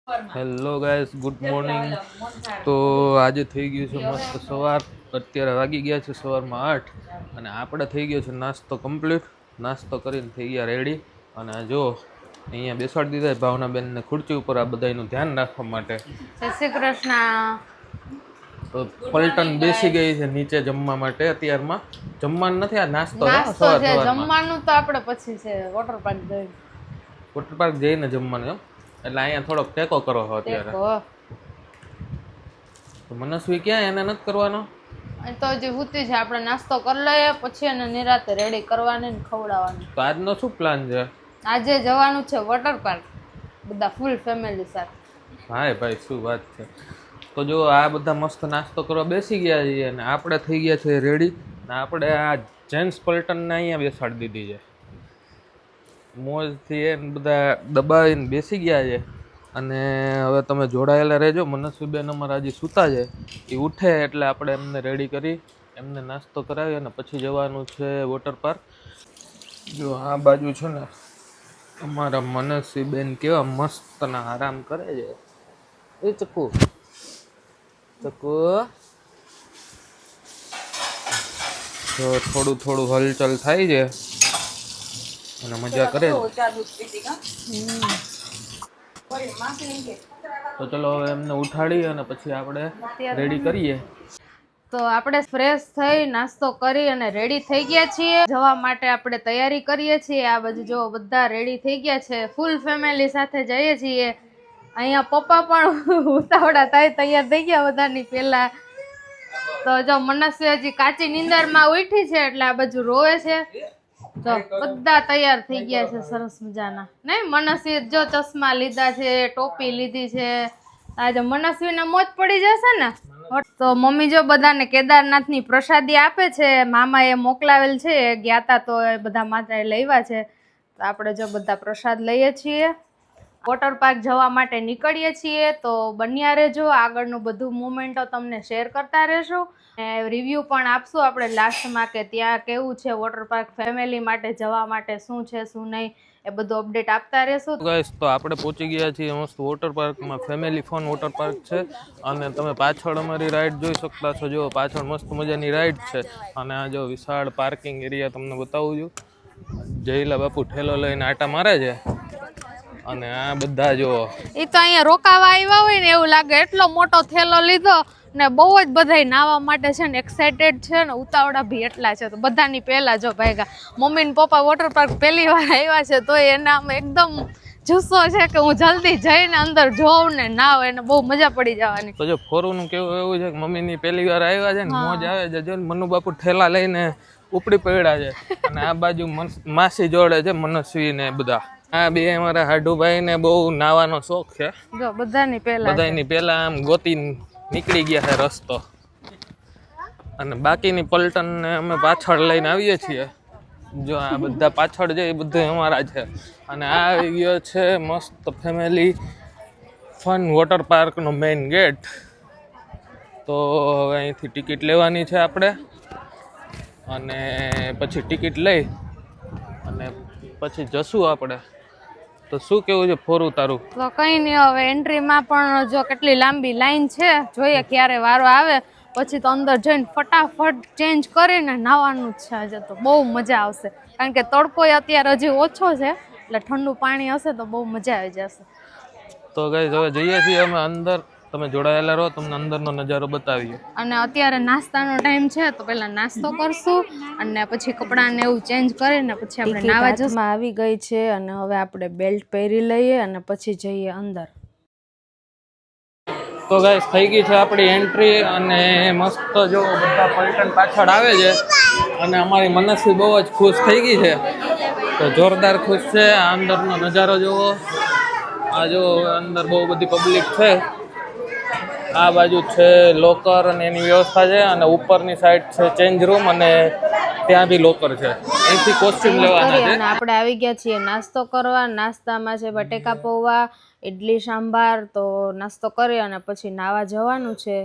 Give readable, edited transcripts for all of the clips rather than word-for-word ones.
Hello guys, good morning. તો આજે થઈ ગયું છે મસ્ત સવાર. અત્યારે વાગી ગયા છે સવારમાં 8 અને આપણે થઈ ગયો છે નાસ્તો કમ્પ્લીટ. નાસ્તો કરીને થઈ ગયા રેડી. અને જો અહીંયા બેસાડી દીધા ભાવનાબેનને ખુરચી ઉપર, આ બધાનું ધ્યાન રાખવા માટે. જય શ્રી કૃષ્ણ. તો પલટન બેસી ગઈ છે નીચે જમવા માટે. અત્યારમાં જમવાનું નથી, આ નાસ્તો છે નાસ્તો સવાર છે, સવારમાં. જમવાનું તો આપણે પછી છે વોટર પાર્ક જઈ. વોટર પાર્ક જઈને જમવાનું એમ, એટલે અહીંયા થોડોક ટેકો કરો છો અત્યારે. તો મનસ્વી ક્યાં, એને નથી કરવાનો? તો હજી હુતી છે, આપણે નાસ્તો કરી લઈએ પછી એને નિરાતે રેડી કરવાની ને ખવડાવવાની. તો આજનો શું પ્લાન છે? આજે જવાનું છે વોટર પાર્ક, બધા ફૂલ ફેમિલી સાથે. હા ભાઈ, શું વાત છે. તો જો આ બધા મસ્ત નાસ્તો કરવા બેસી ગયા છીએ અને આપણે થઈ ગયા છે રેડી. ને આપણે આ જેન્ટ્સ પલટનને અહીંયા બેસાડી દીધી છે. મોજથી એ બધા દબાવીને બેસી ગયા છે. અને હવે તમે જોડાયેલા રહેજો. મનસ્વીબેન અમારા હજી સૂતા છે, એ ઉઠે એટલે આપણે એમને રેડી કરી, એમને નાસ્તો કરાવી અને પછી જવાનું છે વોટર પાર્ક. જો આ બાજુ છે ને અમારા મનસ્વીબેન કેવા મસ્તના આરામ કરે છે. એ ચકુ ચકુ જો થોડું થોડું હલચલ થાય છે અને મજા કરે છે. તો ચલો હવે એમને ઉઠાડી અને પછી આપણે રેડી કરીએ. તો આપણે ફ્રેશ થઈ નાસ્તો કરી અને રેડી થઈ ગયા છીએ જવા માટે. આપણે તૈયારી કરીએ છીએ. આ બાજુ જો બધા રેડી થઈ ગયા છે, ફૂલ ફેમિલી સાથે જઈએ છીએ. અહીંયા પપ્પા પણ ઉતાવળા થાય તૈયાર થઈ ગયા બધાની પહેલા. તો જો મનસ્વી હજી કાચી નીંદરમાં ઉઠી છે એટલે આ બાજુ રોવે છે. તો બધા તૈયાર થઈ ગયા છે સરસ મજાના. નહીં મનસ્વી જો ચશ્મા લીધા છે, ટોપી લીધી છે. આજે મનસ્વીને મોજ પડી જશે ને. તો મમ્મી જો બધાને કેદારનાથની પ્રસાદી આપે છે, મામાએ મોકલાવેલ છે, ગયા તા તો એ બધા માટે લાવ્યા છે. તો આપણે જો બધા પ્રસાદ લઈએ છીએ. વોટર પાર્ક જવા માટે નીકળીએ છીએ. તો બન્યા રહેજો, આગળનું બધું મુમેન્ટો તમને શેર કરતા રહેશું. રિવ્યૂ પણ આપશું આપણે લાસ્ટમાં કે ત્યાં કેવું છે વોટર પાર્ક, ફેમિલી માટે જવા માટે શું છે શું નહીં, એ બધું અપડેટ આપતા રહેશું. ગાઈસ, તો આપણે પહોંચી ગયા છીએ મસ્ત વોટર પાર્કમાં. ફેમિલી ફન વોટર પાર્ક છે અને તમે પાછળ અમારી રાઈડ જોઈ શકતા છો. જો પાછળ મસ્ત મજાની રાઈડ છે અને આ જો વિશાળ પાર્કિંગ એરિયા તમને બતાવું છું. જયલા બાપુ ઠેલો લઈને આટા મારે છે અને આ બધા જો એ તો અહીંયા રોકાવા આવ્યા હોય ને એવું લાગે, એટલો મોટો થેલો લીધો ને બહુ જ બધા નાવા માટે છે ને એક્સાઇટેડ છે ને, ઉતાવળા ભી એટલા છે. તો બધાની પહેલા જો ભાઈગા મમ્મી ને પપ્પા વોટર પાર્ક પહેલી વાર આવ્યા છે તો એના એકદમ જુસ્સો છે કે હું જલ્દી જઈને અંદર જોઉં ને નાવ, એને બહુ મજા પડી જવાની. તો જો ફોરુનું કેવું એવું છે કે મમ્મીની પહેલી વાર આવ્યા છે ને મોજ આવે છે. જો મનુ બાપુ ઠેલા લઈને ઉપડી પડ્યા છે અને આ બાજુ માસી જોડે છે મનસ્વી ને બધા. આ બે અમારા હાડુભાઈ ને બહુ નાવાનો શોખ છે. જો બધાની પહેલા આમ ગોતી નીકળી ગયા છે રસ્તો. અને બાકીની પલટન ને અમે પાછળ લઈને આવીએ છીએ. જો આ બધા પાછળ છે એ બધું અમારા છે. અને આ આવી ગયો છે મસ્ત ફેમિલી ફન વોટર પાર્કનો મેઇન ગેટ. તો હવે અહીંથી ટિકિટ લેવાની છે આપણે અને પછી ટિકિટ લઈ અને પછી જશું આપણે. તો શું કેવું છે ફોરું તારું? તો કઈ નહીં, હવે એન્ટ્રીમાં પણ જો કેટલી લાંબી લાઈન છે, જોઈએ ક્યારે વારો આવે. પછી તો અંદર જઈને ફટાફટ ચેન્જ કરીને નાવાનું જ છે. આજે તો બહુ મજા આવશે કારણ કે તડકો અત્યારે હજી ઓછો છે એટલે ઠંડુ પાણી હશે તો બહુ મજા આવી જશે. તો ગાઈસ હવે જઈએ છીએ અમે અંદર. તમે જોડાયેલા રહો, તમને અંદરનો નજારો બતાવીએ. અને અત્યારે નાસ્તાનો ટાઈમ છે તો પહેલા નાસ્તો કરશું અને પછી કપડાને એવું ચેન્જ કરીને પછી આપણે નાવા જશું. આવી ગઈ છે અને હવે આપણે બેલ્ટ પહેરી લઈએ અને પછી જઈએ અંદર. તો ગાઈસ થઈ ગઈ છે આપણી એન્ટ્રી અને મસ્ત જો બધા પલટન પાછળ આવે છે અને અમારી મનસ્વી બહુ જ ખુશ થઈ ગઈ છે. તો જોરદાર ખુશ છે. આ અંદરનો નજારો જુઓ. આ જો અંદર બહુ બધી પબ્લિક છે. આ બાજુ છે લોકર અને એની વ્યવસ્થા છે અને ઉપરની સાઈડ છે ચેન્જ રૂમ અને ત્યાં બી લોકર છે. અહીંથી કોસ્ચ્યુમ લેવાના છે. આપણે આવી ગયા છીએ નાસ્તો કરવા. નાસ્તામાં છે બટેકા પૌવા, ઇડલી સાંભાર. તો નાસ્તો કરી અને પછી નાવા જવાનું છે.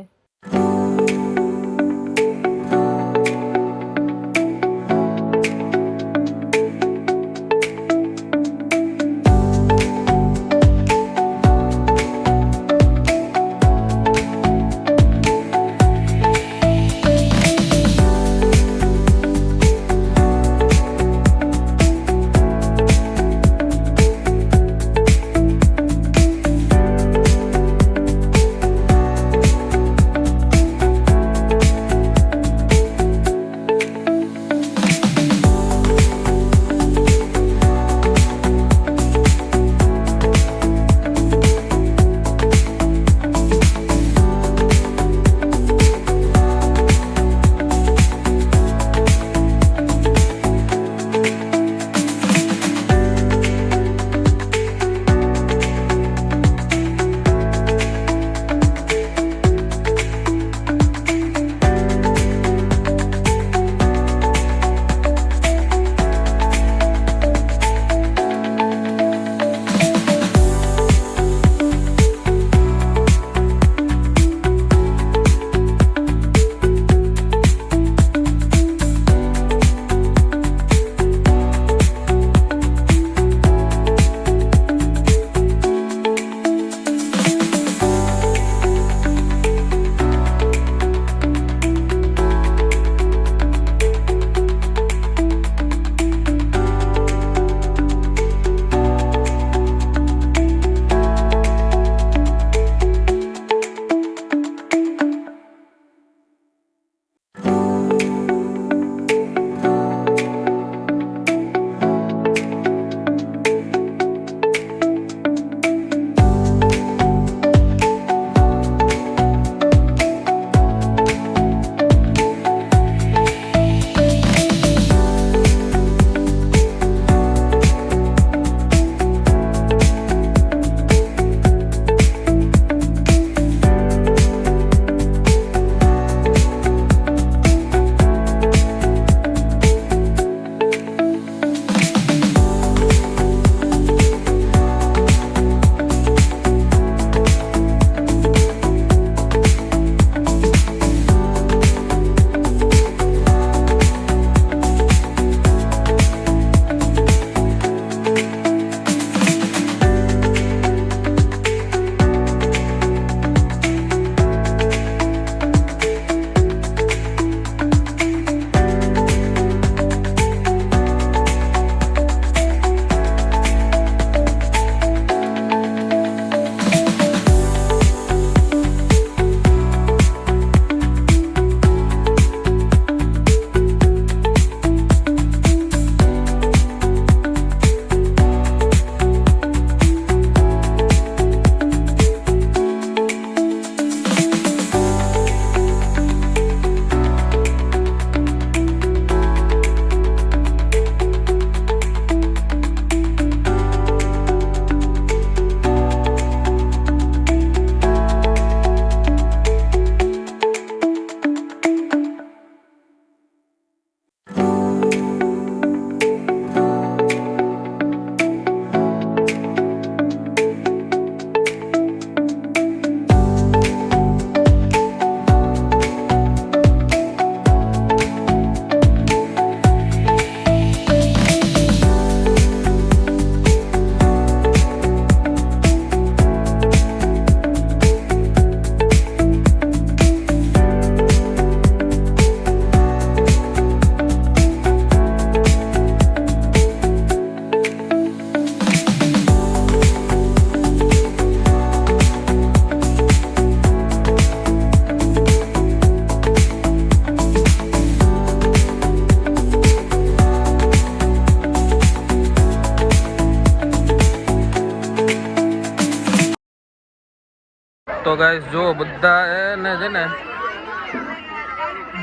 તો ગાઈસ જો બધા એને છે ને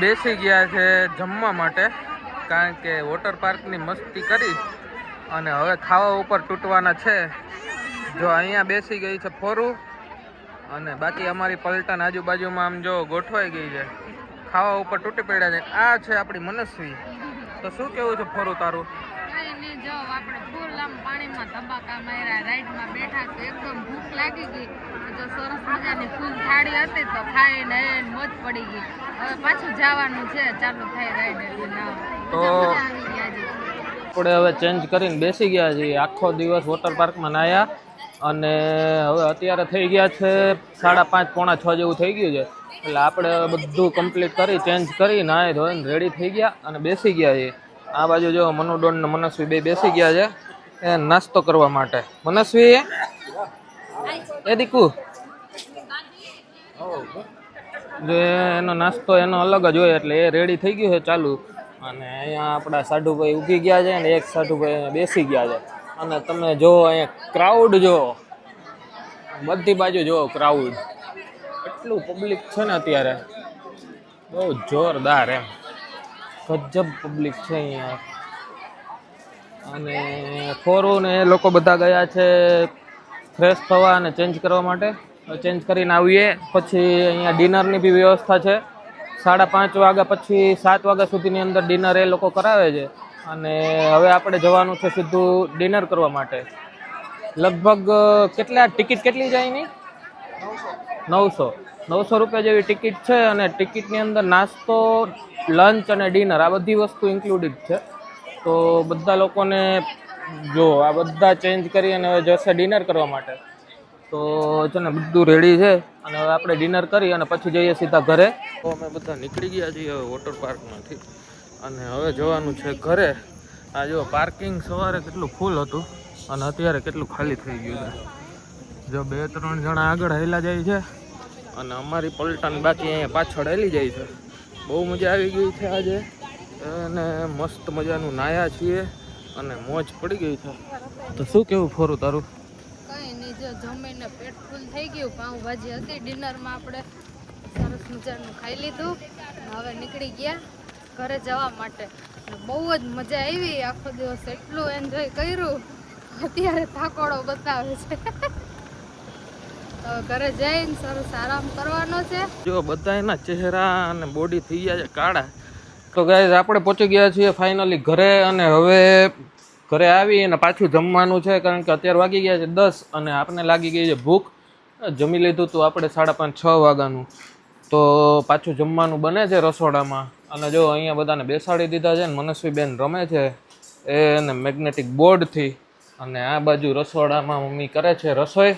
બેસી ગયા છે જમવા માટે, કારણ કે વોટર પાર્કની મસ્તી કરી અને હવે ખાવા ઉપર તૂટવાના છે. જો અહીંયા બેસી ગઈ છે ફોરું, અને બાકી અમારી પલટન આજુબાજુમાં આમ જો ગોઠવાઈ ગઈ છે, ખાવા ઉપર તૂટી પડ્યા છે. આ છે આપણી મનસ્વી. તો શું કેવું છે ફોરું તારું? જો આપણે ફૂલ આમ પાણીમાં ધબાકા માર્યા, રાઈડમાં બેઠા તો એકદમ ભૂખ લાગી ગઈ. જો સરસ મજાની ફૂલ થાળી હતી તો ખાઈને મોજ પડી ગઈ. હવે પાછું જવાનું છે, ચાલુ થાય રાઈડ એટલે તો આપણે હવે ચેન્જ કરીને બેસી ગયા છીએ. આખો દિવસ વોટર પાર્કમાં નાયા અને હવે અત્યારે થઈ ગયા છે 5:30 પોણા 6 જેવું થઈ ગયું છે. એટલે આપણે બધું કમ્પ્લીટ કરી ચેન્જ કરી નાહી ધોઈને રેડી થઈ ગયા અને બેસી ગયા છીએ. આ બાજુ જો મનુડોન ને મનસ્વી બે બેસી ગયા છે એ નાસ્તો કરવા માટે. મનસ્વી એ દીકુ જો એનો નાસ્તો એનો અલગ જ હોય એટલે એ રેડી થઈ ગયું છે ચાલુ. અને અહીંયા આપણા સાઢુભાઈ ઊભી ગયા છે અને એક સાઢુભાઈ બેસી ગયા છે. અને તમે જો અહીંયા ક્રાઉડ જો બધી બાજુ જો ક્રાઉડ, એટલું પબ્લિક છે ને અત્યારે, બહુ જોરદાર એમ ગજબ પબ્લિક છે અહીંયા. અને ફોરું ને એ લોકો બધા ગયા છે ફ્રેશ થવા અને ચેન્જ કરવા માટે. ચેન્જ કરીને આવીએ પછી અહીંયા ડિનરની બી વ્યવસ્થા છે. 5:30 વાગ્યા પછી 7 વાગ્યા સુધીની અંદર ડિનર એ લોકો કરાવે છે. અને હવે આપણે જવાનું છે સીધું ડિનર કરવા માટે. લગભગ કેટલા ટિકિટ કેટલી જાય નહીં? 900 રૂપિયા જેવી ટિકિટ છે. અને ટિકિટની અંદર નાસ્તો, લંચ અને ડિનર આ બધી વસ્તુ ઇન્ક્લુડિડ છે. તો બધા લોકોને જો આ બધા ચેન્જ કરી અને હવે જશે ડિનર કરવા માટે. તો છે ને બધું રેડી છે અને હવે આપણે ડિનર કરી અને પછી જઈએ સીધા ઘરે. તો અમે બધા નીકળી ગયા છીએ હવે વોટર પાર્કમાંથી અને હવે જવાનું છે ઘરે. આ જો પાર્કિંગ સવારે કેટલું ફૂલ હતું અને અત્યારે કેટલું ખાલી થઈ ગયું છે. જો 2-3 જણા આગળ હાલ્યા જાય છે અને અમારી પલટન બાકી અહીંયા પાછળ હાલી જાય છે. બહુ મજા આવી ગઈ છે આજે અને મસ્ત મજાનું નાયા છીએ અને મોજ પડી ગઈ છે. તો શું કેવું ફોરું તારું? કઈ નહીં, જો જમીને પેટ ફૂલ થઈ ગયું. પાઉંભાજી હતી ડિનરમાં, આપણે સરસ મજાનું ખાઈ લીધું. હવે નીકળી ગયા ઘરે જવા માટે. બહુ જ મજા આવી, આખો દિવસ એટલું એન્જોય કર્યું. અત્યારે થાકોડો બતાવે છે. હવે ઘરે જઈને સરસ આરામ કરવાનો છે. જો બધા એના ચહેરા અને બોડી થઈ ગયા છે કાળા. તો ગાઈઝ આપણે પહોંચી ગયા છીએ ફાઇનલી ઘરે અને હવે ઘરે આવી અને પાછું જમવાનું છે, કારણ કે અત્યારે વાગી ગયા છે 10 અને આપણને લાગી ગઈ છે ભૂખ. જમી લીધું હતું આપણે 5:30-6 વાગ્યાનું. તો પાછું જમવાનું બને છે રસોડામાં. અને જો અહીંયા બધાને બેસાડી દીધા છે ને મનસ્વી બેન રમે છે એને મેગ્નેટિક બોર્ડથી. અને આ બાજુ રસોડામાં મમ્મી કરે છે રસોઈ,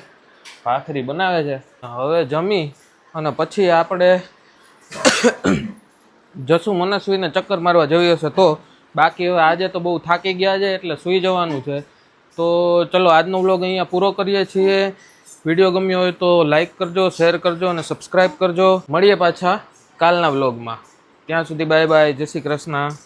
ભાખરી બનાવે છે. હવે જમી અને પછી આપણે જશું મનસ્વીને ચક્કર મારવા જવી હશે તો. બાકી હવે આજે તો બહુ થાકી ગયા છે એટલે સૂઈ જવાનું છે. તો ચલો આજનો વ્લોગ અહીંયા પૂરો કરીએ છીએ. વિડીયો ગમ્યો હોય તો લાઈક કરજો, શેર કરજો અને સબસ્ક્રાઈબ કરજો. મળીએ પાછા કાલના વ્લોગમાં. ત્યાં સુધી બાય બાય, જય શ્રી કૃષ્ણ.